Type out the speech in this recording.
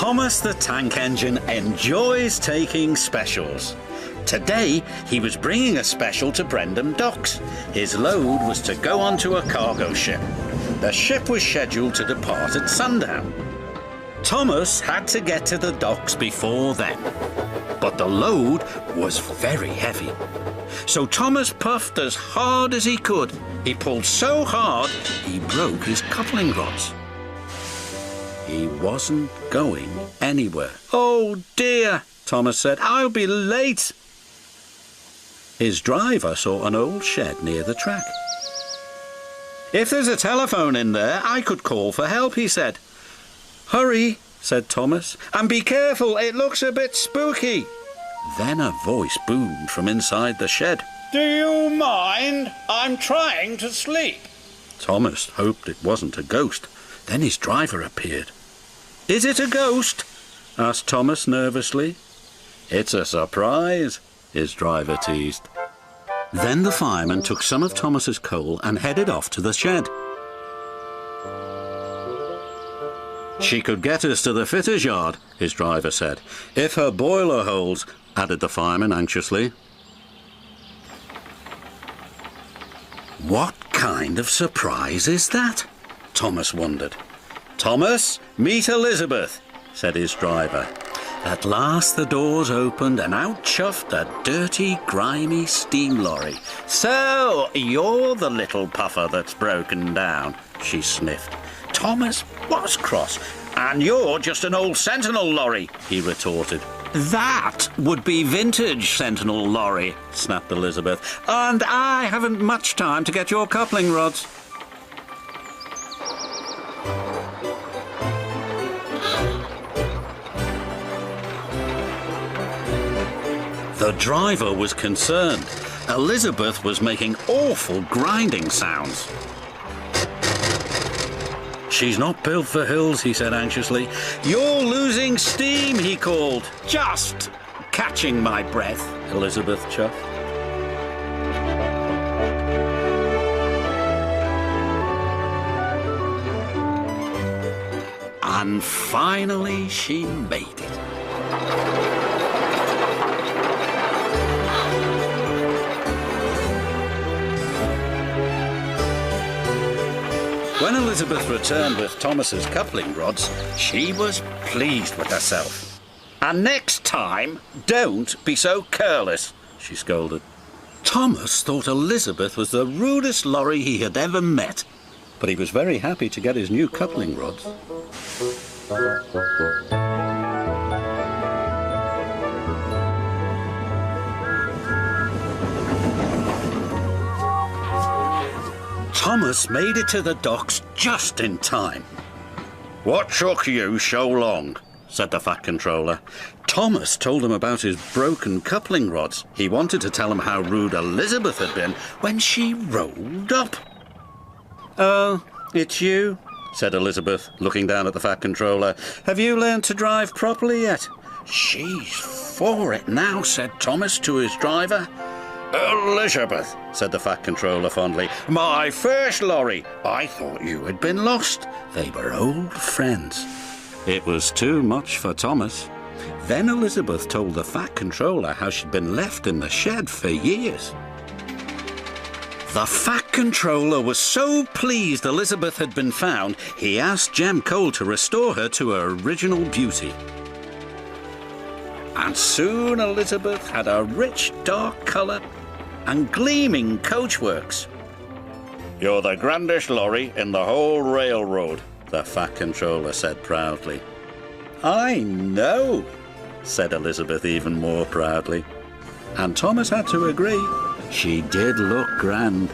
Thomas the Tank Engine enjoys taking specials. Today, he was bringing a special to Brendam Docks. His load was to go onto a cargo ship. The ship was scheduled to depart at sundown. Thomas had to get to the docks before then, but the load was very heavy. So Thomas puffed as hard as he could. He pulled so hard, he broke his coupling rods. He wasn't going anywhere. "Oh dear," Thomas said, "I'll be late." His driver saw an old shed near the track. "If there's a telephone in there, I could call for help," he said. "Hurry," said Thomas, "and be careful, it looks a bit spooky." Then a voice boomed from inside the shed. "Do you mind? I'm trying to sleep." Thomas hoped it wasn't a ghost. Then his driver appeared. "Is it a ghost?" asked Thomas nervously. "It's a surprise," his driver teased. Then the fireman took some of Thomas's coal and headed off to the shed. "She could get us to the fitter's yard," his driver said. "If her boiler holds," added the fireman anxiously. What kind of surprise is that? Thomas wondered. "Thomas, meet Elizabeth," said his driver. At last the doors opened and out chuffed a dirty, grimy steam lorry. "So, you're the little puffer that's broken down," she sniffed. Thomas was cross. "And you're just an old Sentinel lorry," he retorted. "That would be vintage Sentinel lorry," snapped Elizabeth. "And I haven't much time to get your coupling rods." The driver was concerned. Elizabeth was making awful grinding sounds. "She's not built for hills," he said anxiously. "You're losing steam," he called. "Just catching my breath," Elizabeth chuffed. And finally she made it. When Elizabeth returned with Thomas's coupling rods, she was pleased with herself. "And next time, don't be so careless," she scolded. Thomas thought Elizabeth was the rudest lorry he had ever met, but he was very happy to get his new coupling rods. Thomas made it to the docks just in time. "What took you so long?" said the Fat Controller. Thomas told him about his broken coupling rods. He wanted to tell him how rude Elizabeth had been when she rolled up. "Oh, it's you," said Elizabeth, looking down at the Fat Controller. "Have you learned to drive properly yet?" "She's for it now," said Thomas to his driver. "Elizabeth," said the Fat Controller fondly, "my first lorry. I thought you had been lost." They were old friends. It was too much for Thomas. Then Elizabeth told the Fat Controller how she'd been left in the shed for years. The Fat Controller was so pleased Elizabeth had been found, he asked Jem Cole to restore her to her original beauty. And soon Elizabeth had a rich dark colour and gleaming coachworks. "You're the grandest lorry in the whole railroad," the Fat Controller said proudly. "I know," said Elizabeth even more proudly. And Thomas had to agree. She did look grand.